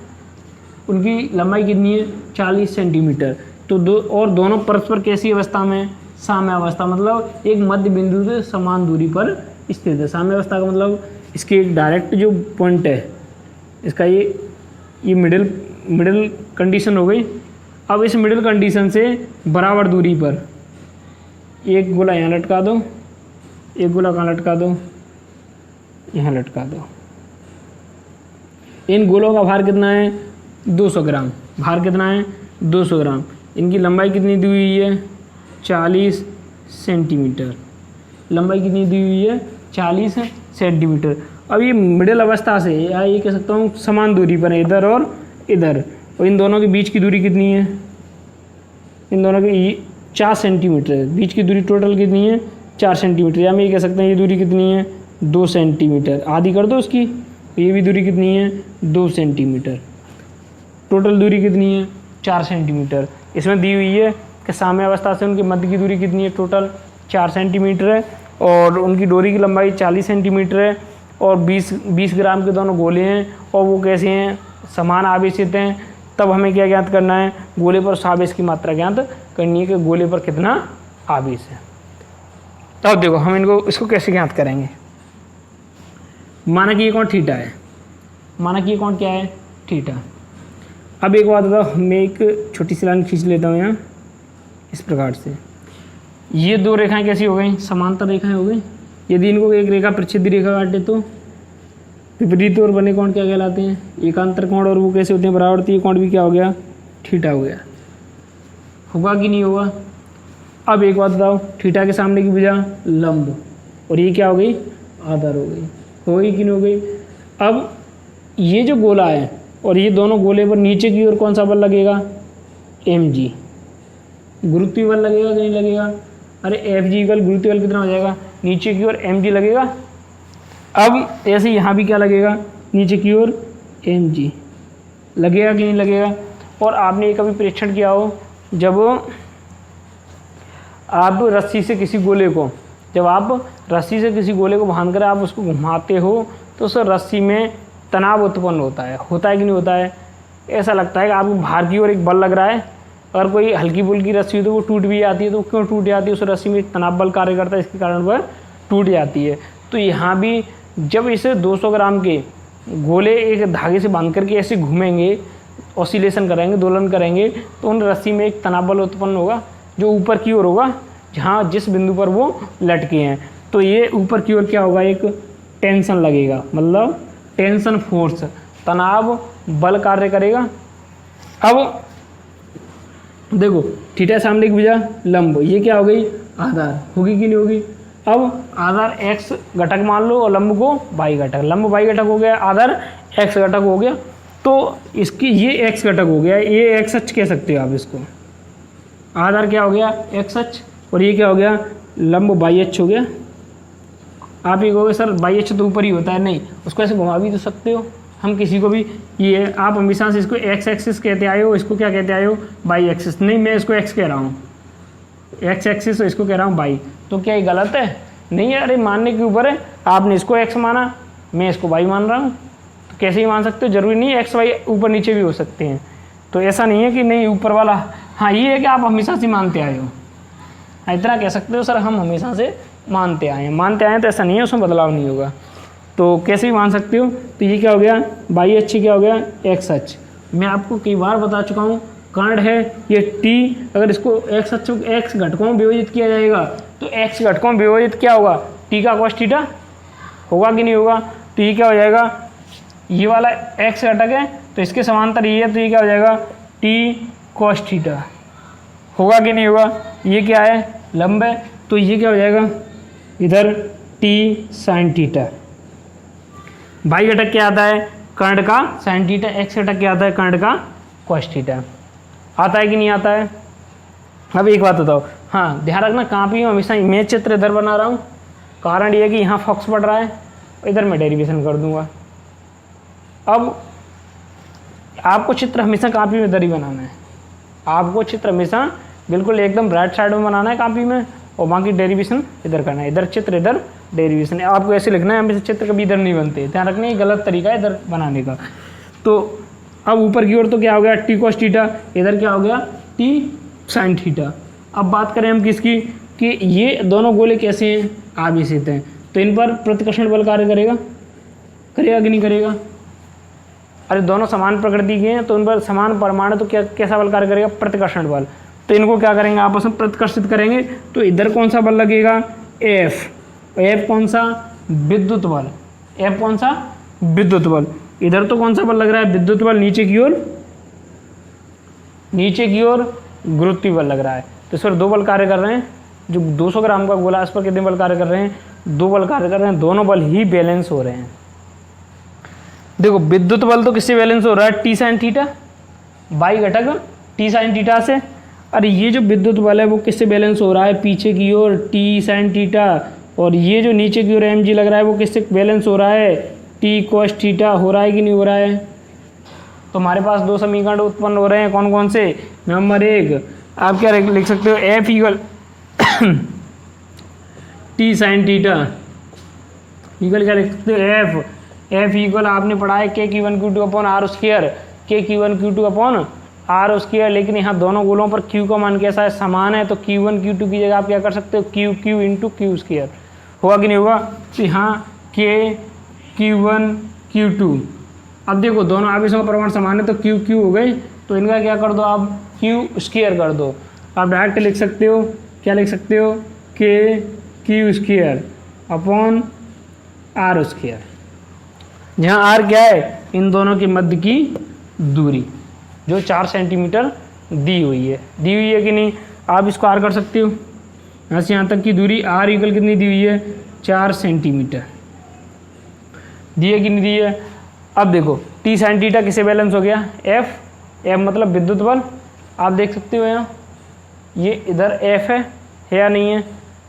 उनकी लंबाई कितनी है? 40 सेंटीमीटर। तो दोनों परस्पर कैसी अवस्था में? साम्य अवस्था, मतलब एक मध्य बिंदु से समान दूरी पर स्थित है। साम्य अवस्था का मतलब इसकी एक डायरेक्ट जो पॉइंट है, इसका ये मिडिल कंडीशन हो गई। अब इस मिडिल कंडीशन से बराबर दूरी पर एक गोला यहाँ लटका दो, एक गोला कहाँ लटका दो? यहाँ लटका दो। इन गोलों का भार कितना है? 200 ग्राम। भार कितना है? 200 ग्राम। इनकी लंबाई कितनी दी हुई है? 40 सेंटीमीटर। लंबाई कितनी दी हुई है? 40 सेंटीमीटर। अब ये मिडिल अवस्था से, या ये कह सकता हूँ समान दूरी पर है, इधर और इधर। और इन दोनों के बीच की दूरी कितनी है? इन दोनों की 4 सेंटीमीटर है। बीच की दूरी टोटल कितनी है? 4 सेंटीमीटर। या हम ये कह सकते हैं ये दूरी कितनी है? 2 सेंटीमीटर। आधी कर दो उसकी, ये भी दूरी कितनी है? 2 सेंटीमीटर। टोटल दूरी कितनी है? 4 सेंटीमीटर। इसमें दी हुई है कि साम्य अवस्था से उनके मध्य की दूरी कितनी है? टोटल 4 सेंटीमीटर है और उनकी डोरी की लंबाई 40 सेंटीमीटर है और 20 ग्राम के दोनों गोले हैं और वो कैसे हैं? समान आवेशित हैं। तब हमें क्या ज्ञात करना है? गोले पर आवेश की मात्रा ज्ञात करनी है कि गोले पर कितना आवेश है। अब देखो हम इसको कैसे ज्ञात करेंगे। माना कि ये कोण थीटा है, माना कि ये कोण क्या है? थीटा। अब एक बात बताओ, मैं एक छोटी सी लाइन खींच लेता हूँ यहाँ इस प्रकार से। ये दो रेखाएं कैसी हो गई? समांतर रेखाएं हो गई। यदि इनको एक रेखा प्रच्छेदी रेखा काटे तो विपरीत और बने कोण क्या कहलाते हैं? एकांतर कोण। और वो कैसे होते हैं? बराबर। तो ये कोण भी क्या हो गया? थीटा हो गया। होगा कि नहीं होगा? अब एक बात बताओ, थीटा के सामने की भुजा लंब, और ये क्या हो गई? आधार हो गई। हो गई कि नहीं हो गई? अब ये जो गोला है और ये दोनों गोले पर नीचे की ओर कौन सा बल लगेगा? mg। गुरुत्वीय बल लगेगा कि नहीं लगेगा? अरे Fg इक्वल गुरुत्वीय बल कितना हो जाएगा? नीचे की ओर mg लगेगा। अब ऐसे यहाँ भी क्या लगेगा? नीचे की ओर mg लगेगा कि नहीं लगेगा? और आपने ये कभी परीक्षण किया हो, जब आप रस्सी से किसी गोले को, बांधकर आप उसको घुमाते हो तो उस रस्सी में तनाव उत्पन्न होता है कि नहीं होता है? ऐसा लगता है कि आपको बाहर की ओर एक बल लग रहा है। अगर कोई हल्की फुल्की रस्सी हो तो वो टूट भी जाती है। तो क्यों टूट जाती है? उस रस्सी में तनाव बल कार्य करता है, इसके कारण वह टूट जाती है। तो यहाँ भी जब इसे 200 ग्राम के गोले एक धागे से बांध करके ऐसे घूमेंगे, ऑसिलेशन करेंगे, दोलन करेंगे, तो उन रस्सी में एक तनाव बल उत्पन्न होगा जो ऊपर की ओर होगा, जहाँ जिस बिंदु पर वो लटके हैं। तो ये ऊपर की ओर क्या होगा? एक टेंशन लगेगा, मतलब टेंशन फोर्स, तनाव बल कार्य करेगा। अब देखो, थीटा सामने की भुजा लंब, ये क्या हो गई? आधार। होगी कि नहीं होगी? अब आधार x घटक मान लो और लंब को y घटक। लंब y घटक हो गया, आधार x घटक हो गया। तो इसकी ये x घटक हो गया, ये x अक्ष कह सकते हो आप इसको। आधार क्या हो गया? x अक्ष, और ये क्या हो गया? लंब y अक्ष हो गया। आप ये कहोगे सर y अक्ष तो ऊपर ही होता है। नहीं, उसको ऐसे घुमा भी तो सकते हो। हम किसी को भी, ये आप हमेशा से इसको x एक्सिस कहते आए हो, इसको क्या कहते आए हो? y axis. नहीं, मैं इसको x कह रहा हूँ, x एक्सिस, इसको कह रहा हूँ y। तो क्या ये गलत है? नहीं है। अरे मानने के ऊपर है। आपने इसको x माना, मैं इसको y मान रहा हूँ, तो कैसे ही मान सकते हो? जरूरी नहीं x y ऊपर नीचे भी हो सकते हैं। तो ऐसा नहीं है कि नहीं ऊपर वाला। हाँ, ये है कि आप हमेशा से मानते आए हो। इतना कह सकते हो सर हम हमेशा से मानते आए हैं, तो ऐसा नहीं है, उसमें बदलाव नहीं होगा। तो कैसे भी मान सकते हो। तो ये क्या हो गया? y अक्ष क्या हो गया? x अक्ष। मैं आपको कई बार बता चुका हूँ कर्ण है ये टी, अगर इसको एक्स अक्षों एक्स घटकों में विभाजित किया जाएगा तो एक्स घटकों में विभाजित क्या होगा, टी का कॉस थीटा होगा कि नहीं होगा। तो ये क्या हो जाएगा, ये वाला एक्स घटक है तो इसके समांतर ये है, तो ये क्या हो जाएगा टी कॉस थीटा होगा कि नहीं होगा। ये क्या है, लंब है, तो ये क्या हो जाएगा इधर टी साइन थीटा। वाई घटक क्या आता है, कर्ण का साइन थीटा। एक्स घटक क्या आता है, कर्ण का कॉस थीटा। आता है कि नहीं आता है। अब एक बात बताओ, हाँ ध्यान रखना कॉपी में हमेशा इमेज चित्र इधर बना रहा हूँ, कारण ये है कि यहाँ फोकस बढ़ रहा है, इधर मैं डेरिवेशन कर दूंगा। अब आपको चित्र हमेशा कॉपी में इधर ही बनाना है, आपको चित्र हमेशा बिल्कुल एकदम राइट साइड में बनाना है कॉपी में, और बाकी डेरिवेशन इधर करना है, इधर चित्र इधर डेरिवेशन। आपको ऐसे लिखना है, हमेशा चित्र कभी इधर नहीं बनते, ध्यान रखना, ये गलत तरीका है इधर बनाने का। तो अब ऊपर की ओर तो क्या हो गया टी कॉस थीटा, इधर क्या हो गया टी साइन थीटा। अब बात करें हम किसकी, कि ये दोनों गोले कैसे हैं, आवेशित हैं, तो इन पर प्रतिकर्षण बल कार्य करेगा, करेगा कि नहीं करेगा। अरे दोनों समान प्रकृति के हैं तो उन पर समान परमाणु, तो क्या कैसा बल कार्य करेगा, प्रतिकर्षण बल। तो इनको क्या करेंगे, आपस में प्रतिकर्षित करेंगे, तो इधर कौन सा बल लगेगा, एफ। एफ कौन सा, विद्युत बल। एफ कौन सा, विद्युत बल। इधर तो कौन सा बल लग रहा है, विद्युत बल। नीचे की ओर गुरुत्वीय बल लग रहा है। तो इस पर दो बल कार्य कर रहे हैं, जो 200 ग्राम का गोला इस पर कितने बल कार्य कर रहे हैं, दो बल कार्य कर रहे हैं, दोनों बल ही बैलेंस हो रहे हैं। देखो विद्युत बल तो किससे बैलेंस हो रहा है, टी साइन थीटा, बाई घटक टी साइन थीटा से। अरे ये जो विद्युत बल है वो किससे बैलेंस हो रहा है, पीछे की ओर टी साइन थीटा, और ये जो नीचे की ओर एम जी लग रहा है वो किससे बैलेंस हो रहा है, टी कॉस थीटा। हो रहा है कि नहीं हो रहा है। तो हमारे पास दो समीकरण उत्पन्न हो रहे हैं, कौन कौन से। नंबर एक, आप क्या लिख सकते हो, F equal T sine theta equal क्या लिख सकते हो, एफ इक्वल आपने पढ़ा है K Q one Q two upon R square, K Q one Q two upon R square. लेकिन यहाँ दोनों गोलों पर क्यू का मान कैसा है, समान है, तो क्यू वन क्यू टू की जगह आप क्या कर सकते हो, Q Q into Q square. होगा कि नहीं होगा। तो यहाँ के क्यू वन क्यू टू, अब देखो दोनों आवेशों का परिमाण समान है तो क्यू क्यू हो गए, तो इनका क्या कर दो आप, क्यू स्क्वायर कर दो। आप डायरेक्ट लिख सकते हो, क्या लिख सकते हो, K Q square upon R square, जहाँ आर क्या है, इन दोनों के मध्य की दूरी जो 4 सेंटीमीटर दी हुई है कि नहीं। आप इसको आर कर सकते हो, यहाँ से यहाँ तक की दूरी आर इक्वल कितनी दी हुई है, 4 सेंटीमीटर दी है कि नहीं दी है। अब देखो टी साइन थीटा किसे बैलेंस हो गया, एफ मतलब विद्युत बल। आप देख सकते हो यहाँ ये इधर एफ है या नहीं है,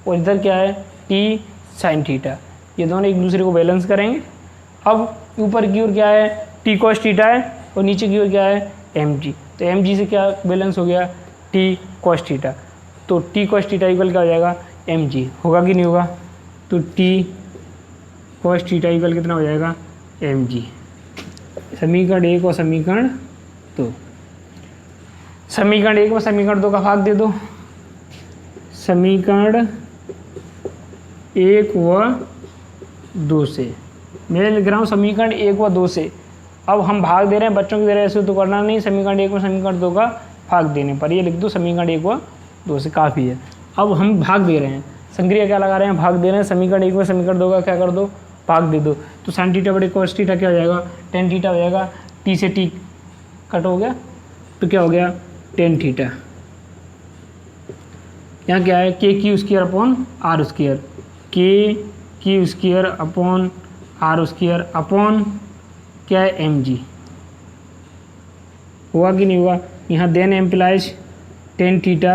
और इधर क्या है, टी साइन थीटा। ये दोनों एक दूसरे को बैलेंस करेंगे। अब ऊपर की ओर क्या है, टी कॉस थीटा है, और नीचे की ओर क्या है, एम जी। तो एम जी से क्या बैलेंस हो गया, टी कॉस थीटा। तो टी कॉस थीटा इक्वल क्या हो जाएगा, एम जी। होगा कि नहीं होगा। तो टी कॉस थीटा इक्वल कितना हो जाएगा, एम जी। समीकरण एक और समीकरण दो, समीकरण एक और समीकरण दो का भाग दे दो। समीकरण एक व दो से, मैं लिख रहा हूँ समीकरण एक व दो से। अब हम भाग दे रहे हैं, बच्चों की तरह ऐसे तो करना नहीं, समीकरण एक व समीकरण दो का भाग देने पर ये लिख दो, समीकरण एक व दो से काफ़ी है। अब हम भाग दे रहे हैं, संक्रिया क्या लगा रहे हैं, भाग दे रहे हैं। समीकरण एक व समीकरण दो का क्या कर दो, भाग दे दो। तो साइन थीटा बटे कॉस थीटा क्या हो जाएगा, टेन थीटा हो जाएगा। टी से टी कट हो गया तो क्या हो गया, टेन थीटा। यहाँ क्या है, K Q square upon R square, K Q square upon R square upon क्या है, एम जी। हुआ कि नहीं हुआ। यहाँ then implies tan theta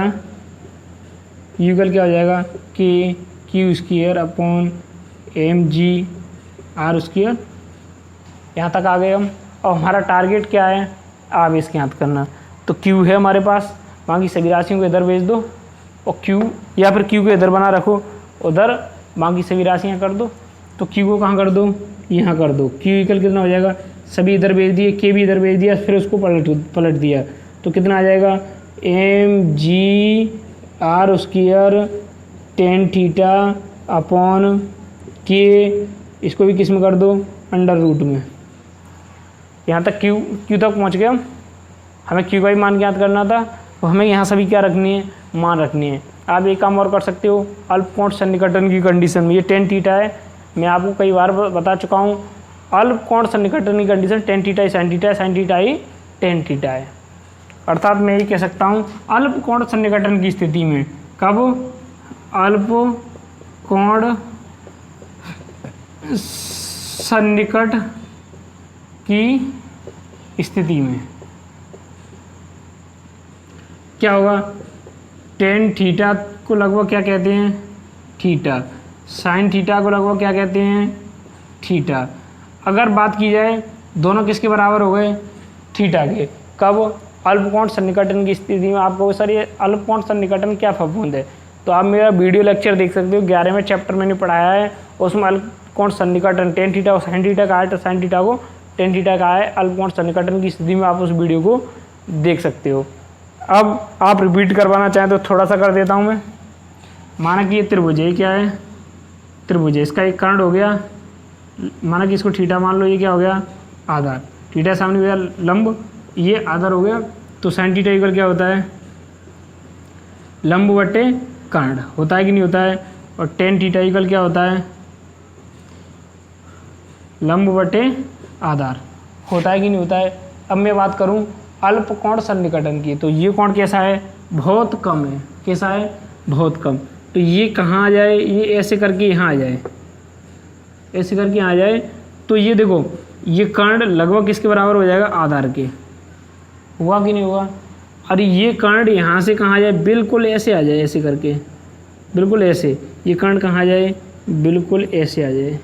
equal क्या हो जाएगा, K Q square upon M G R square. यहाँ तक आ गए हम। और हमारा टारगेट क्या है, आवेश ज्ञात करना। तो क्यू है हमारे पास, बाकी सभी राशियों को इधर भेज दो, और क्यू या फिर क्यू को इधर बना रखो, उधर बाकी सभी राशियाँ कर दो। तो क्यू को कहाँ कर दो, यहाँ कर दो। क्यू इक्वल कितना हो जाएगा, सभी इधर भेज दिए, के भी इधर भेज दिया, फिर उसको पलट दिया, तो कितना आ जाएगा, M G R square tan theta upon K, इसको भी किस में कर दो, अंडर रूट में। यहाँ तक क्यू तक पहुँच गए हम। हमें क्यू का भी मान ज्ञात करना था, तो हमें यहाँ सभी क्या रखनी है, मान रखनी है। आप एक काम और कर सकते हो, अल्प कोण सन्निकटन की कंडीशन में, ये tan थीटा है, मैं आपको कई बार बता चुका हूँ, अल्प कोण सन्निकटन की कंडीशन tan थीटा ही sin थीटा है, sin थीटा ही tan थीटा है। अर्थात मैं ये कह सकता हूँ अल्प कोण सन्निकटन की स्थिति में, कब, अल्प कोण सन्निकट की स्थिति में क्या होगा, tan थीटा को लगभग क्या कहते हैं, थीटा, sin थीटा को लगभग क्या कहते हैं, थीटा। अगर बात की जाए दोनों किसके बराबर हो गए, थीटा के, कब, अल्प कोण सन्निकटन की स्थिति में। आपको सर ये अल्प कोण सन्निकटन क्या फफूंद है, तो आप मेरा वीडियो लेक्चर देख सकते हो, 11वें चैप्टर मैंने पढ़ाया है, उसमें अल्प कोण सन्निकटन tan थीटा और sin थीटा का है, तो sin थीटा को tan थीटा का है, अल्प कोण सन्निकटन की स्थिति में आप उस वीडियो को देख सकते हो। अब आप रिपीट करवाना चाहें तो थोड़ा सा कर देता हूँ मैं। माना कि ये त्रिभुज है, क्या है, त्रिभुज है, इसका एक कर्ण हो गया, माना कि इसको थीटा मान लो, ये क्या हो गया, आधार, थीटा सामने हो गया लंब, ये आधार हो गया, तो sin थीटा इक्वल क्या होता है, लंब बटे कर्ण, होता है कि नहीं होता है, और tan थीटा इक्वल क्या होता है, लंब बटे आधार, होता है कि नहीं होता है। अब मैं बात करूं अल्प कोण सन्निकटन की, तो ये कोण कैसा है, बहुत कम है, कैसा है, बहुत कम, तो ये कहाँ आ जाए, ये ऐसे करके यहाँ आ जाए, ऐसे करके यहाँ आ जाए, तो ये देखो ये कर्ण लगभग किसके बराबर हो जाएगा, आधार के, हुआ कि नहीं हुआ। अरे ये कर्ण यहाँ से कहाँ आ जाए, बिल्कुल ऐसे आ जाए, ऐसे करके, बिल्कुल ऐसे, ये कर्ण कहाँ आ जाए, बिल्कुल ऐसे आ जाए,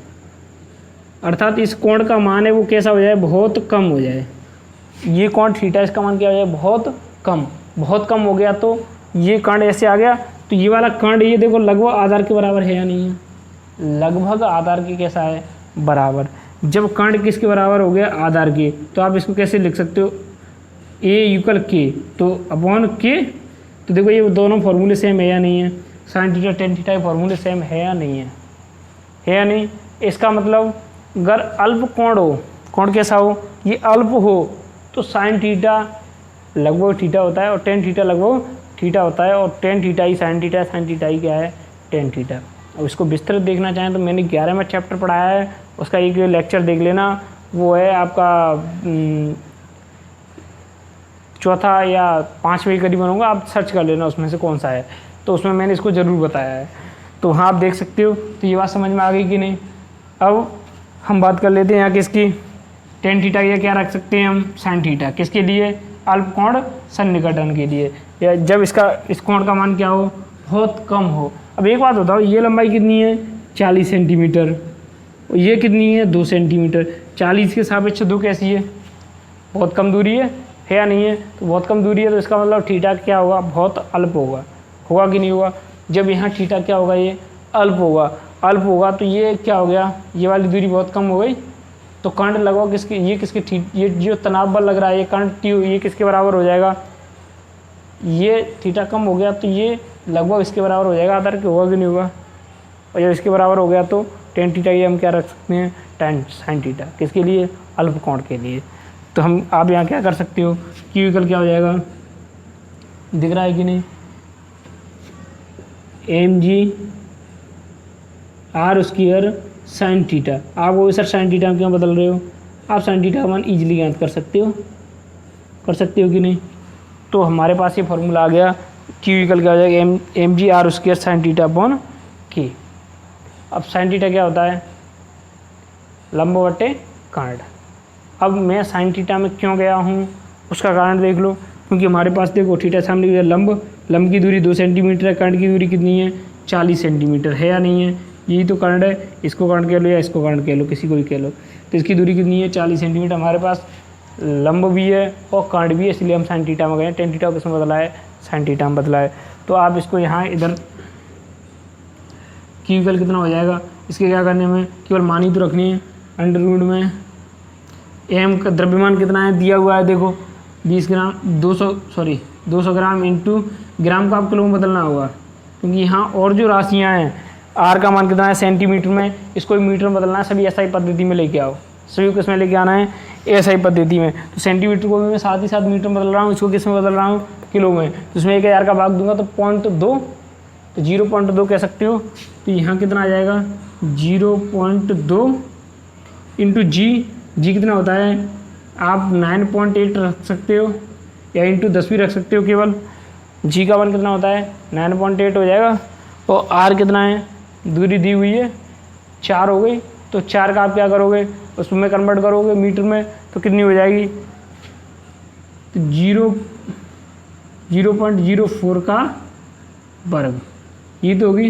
अर्थात इस कोण का मान है वो कैसा हो जाए, बहुत कम हो जाए। ये कोण थीटा, इसका मान क्या हो जाए, बहुत कम, बहुत कम हो गया, तो ये कर्ण ऐसे आ गया, तो ये वाला कर्ण ये देखो लगभग आधार के बराबर है या नहीं है, लगभग आधार के कैसा है, बराबर। जब कर्ण किसके बराबर हो गया, आधार के, तो आप इसको कैसे लिख सकते हो, ए इक्वल के, तो अपॉन के, तो देखो ये दोनों फॉर्मूले सेम है या नहीं है, sin थीटा tan थीटा के फॉर्मूले सेम है या नहीं है या नहीं। इसका मतलब अगर अल्प कोण हो, कोण कैसा हो, ये अल्प हो, तो sin थीटा लगभग थीटा होता है और tan थीटा लगभग थीटा होता है, और tan थीटा ही sin थीटा है, sin थीटा ही क्या है, tan थीटा। अब इसको विस्तृत देखना चाहें तो मैंने 11वां चैप्टर पढ़ाया है, उसका एक लेक्चर देख लेना, वो है आपका चौथा या 5वें के करीब बनूंगा, आप सर्च कर लेना उसमें से कौन सा है, तो उसमें मैंने इसको ज़रूर बताया है, तो वहाँ आप देख सकते हो। तो ये बात समझ में आ गई कि नहीं। अब हम बात कर लेते हैं यहाँ किसकी, tan थीटा, या क्या रख सकते हैं हम, sin थीटा, किसके लिए, अल्प कोण सन्निकटन के लिए, या जब इस कोण का मान क्या हो, बहुत कम हो। अब एक बात बताओ, ये लंबाई कितनी है, 40 सेंटीमीटर, और ये कितनी है, 2 सेंटीमीटर, 40 के सापेक्ष 2 कैसी है, बहुत कम दूरी है या नहीं है, तो बहुत कम दूरी है, तो इसका मतलब थीटा क्या होगा, बहुत अल्प होगा, होगा कि नहीं होगा। जब यहाँ थीटा क्या होगा, ये अल्प होगा, अल्प होगा, तो ये क्या हो गया, ये वाली दूरी बहुत कम हो गई, तो कर्ण लगभग किसके, ये जो तनाव बल लग रहा है, ये कर्ण ये किसके बराबर हो जाएगा, ये थीटा कम हो गया, तो ये लगभग इसके बराबर हो जाएगा आधार के, होगा कि नहीं होगा। और जब इसके बराबर हो गया तो tan थीटा ये हम क्या रख सकते हैं, tan sin थीटा, किसके लिए, अल्प कोण के लिए। तो हम आप यहाँ क्या कर सकते हो, Q इक्वल क्या हो जाएगा, दिख रहा है कि नहीं, mg r square sin theta. आप वो सर sin थीटा क्यों बदल रहे हो, आप sin थीटा का मान ईजिली ज्ञात कर सकते हो कि नहीं। तो हमारे पास ये फॉर्मूला आ गया, Q इक्वल क्या हो जाएगा, mg r square sin theta upon k। अब sin थीटा क्या होता है, लंब बटे कर्ण। अब मैं sin थीटा में क्यों गया हूँ, उसका कारण देख लो, क्योंकि हमारे पास देखो थीटा सामने लंब की दूरी 2 सेंटीमीटर है, कर्ण की दूरी कितनी है, 40 सेंटीमीटर है या नहीं है, यही तो कर्ण है, इसको कर्ण कह लो या इसको कर्ण कह लो, किसी को भी कह लो, तो इसकी दूरी कितनी है, 40 सेंटीमीटर। हमारे पास लंब भी है और कर्ण भी है, इसलिए हम sin थीटा में गए। tan थीटा किसमें बदला है, sin थीटा में बदला है। तो आप इसको यहाँ इधर Q इक्वल कितना हो जाएगा, इसके क्या करने में, केवल मान ही तो रखनी है, अंडर रूट में m का द्रव्यमान कितना है दिया हुआ है, देखो 20 ग्राम, 200 ग्राम इंटू ग्राम को आप किलो में बदलना होगा, क्योंकि यहाँ और जो राशियाँ हैं, r का मान कितना है सेंटीमीटर में, इसको मीटर में बदलना है, सभी ऐसा ही पद्धति में लेके आओ, सभी को इसमें लेके आना है एसआई पद्धति में। तो सेंटीमीटर को भी मैं साथ ही साथ मीटर में बदल रहा हूँ, इसको किस में बदल रहा हूँ, किलो में। तो इसमें 1000 का भाग दूंगा तो 0.2, तो 0.2 कह सकते हो। तो यहाँ कितना आ जाएगा 0.2 इंटू जी कितना होता है, आप 9.8 रख सकते हो या इंटू 10 भी रख सकते हो केवल। जी का वन कितना होता है 9.8 हो जाएगा। और आर कितना है, दूरी दी हुई है 4 हो गई, तो 4 का आप क्या करोगे उसमें कन्वर्ट करोगे मीटर में, तो कितनी हो जाएगी, तो 0.04 का वर्ग, ये तो होगी।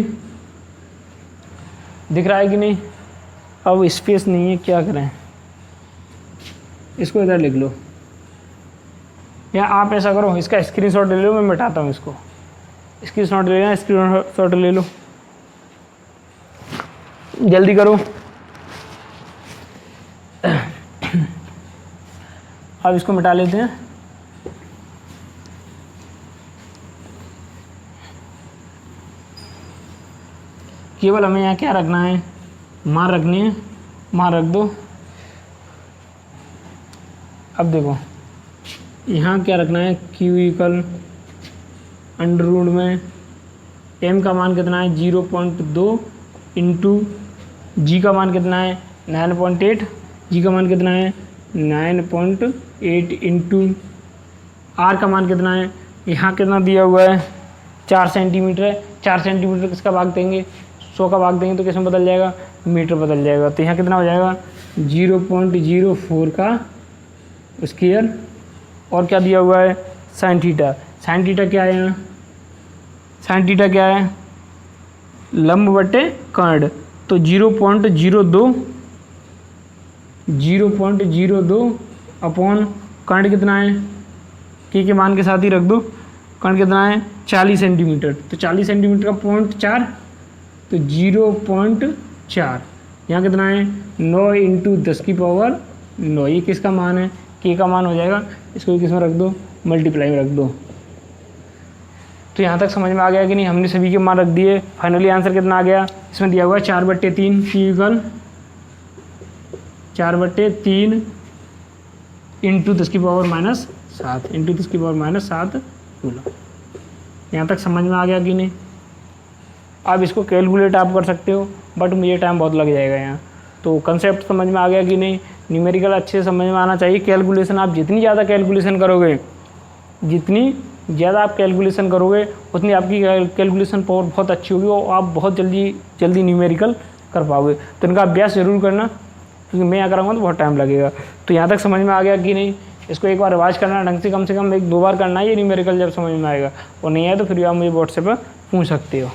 दिख रहा है कि नहीं। अब स्पेस नहीं है, क्या करें, इसको इधर लिख लो, या आप ऐसा करो इसका स्क्रीनशॉट ले लो, मैं मिटाता हूँ इसको। स्क्रीनशॉट ले लेना, स्क्रीनशॉट ले लो, जल्दी करो। अब इसको मिटा लेते हैं। केवल हमें यहाँ क्या रखना है, मान रखनी है, मान रख दो। अब देखो यहाँ क्या रखना है, क्यू इक्वल अंडर रूट में एम का मान कितना है 0.2 इंटू जी का मान कितना है 9.8, जी का मान कितना है 9.8 इंटू आर का मान कितना है, यहाँ कितना दिया हुआ है 4 सेंटीमीटर है। 4 सेंटीमीटर किसका भाग देंगे, 100 का भाग देंगे तो किसमें बदल जाएगा, मीटर बदल जाएगा। तो यहाँ कितना हो जाएगा 0.04 का स्क्वायर। और क्या दिया हुआ है साइन थीटा। साइन थीटा क्या है यहाँ, साइन थीटा क्या है लंब बटे कर्ण, तो 0.02 अपॉन कर्ण कितना है, के मान के साथ ही रख दो, कर्ण कितना है 40 सेंटीमीटर, तो 40 सेंटीमीटर का 0.4, तो 0.4। यहाँ कितना है 9 इंटू 10 की पावर 9, ये किसका मान है, के का मान हो जाएगा। इसको किस में रख दो, मल्टीप्लाई में रख दो। तो यहाँ तक समझ में आ गया कि नहीं, हमने सभी के मान रख दिए। फाइनली आंसर कितना आ गया, इसमें दिया हुआ है 4/3 इक्वल 4/3 इंटू 10 की पावर -7 इंटू 10 की पावर -7 कूलम। यहाँ तक समझ में आ गया कि नहीं। अब इसको कैलकुलेट आप कर सकते हो, बट मुझे टाइम बहुत लग जाएगा यहाँ। तो कंसेप्ट समझ में आ गया कि नहीं, न्यूमेरिकल अच्छे से समझ में आना चाहिए। कैलकुलेशन आप जितनी ज़्यादा कैलकुलेशन करोगे, जितनी ज़्यादा आप कैलकुलेशन करोगे उतनी आपकी कैलकुलेशन पावर बहुत अच्छी होगी और आप बहुत जल्दी न्यूमेरिकल कर पाओगे। तो इनका अभ्यास ज़रूर करना, क्योंकि मैं यहाँ कराऊंगा तो बहुत टाइम लगेगा। तो यहाँ तक समझ में आ गया कि नहीं, इसको एक बार रिवाइज करना ढंग से कम 1-2 बार करना है, ये न्यूमेरिकल जब समझ में आएगा। और नहीं आए तो फिर भी आप मुझे व्हाट्सएप पर पूछ सकते हो।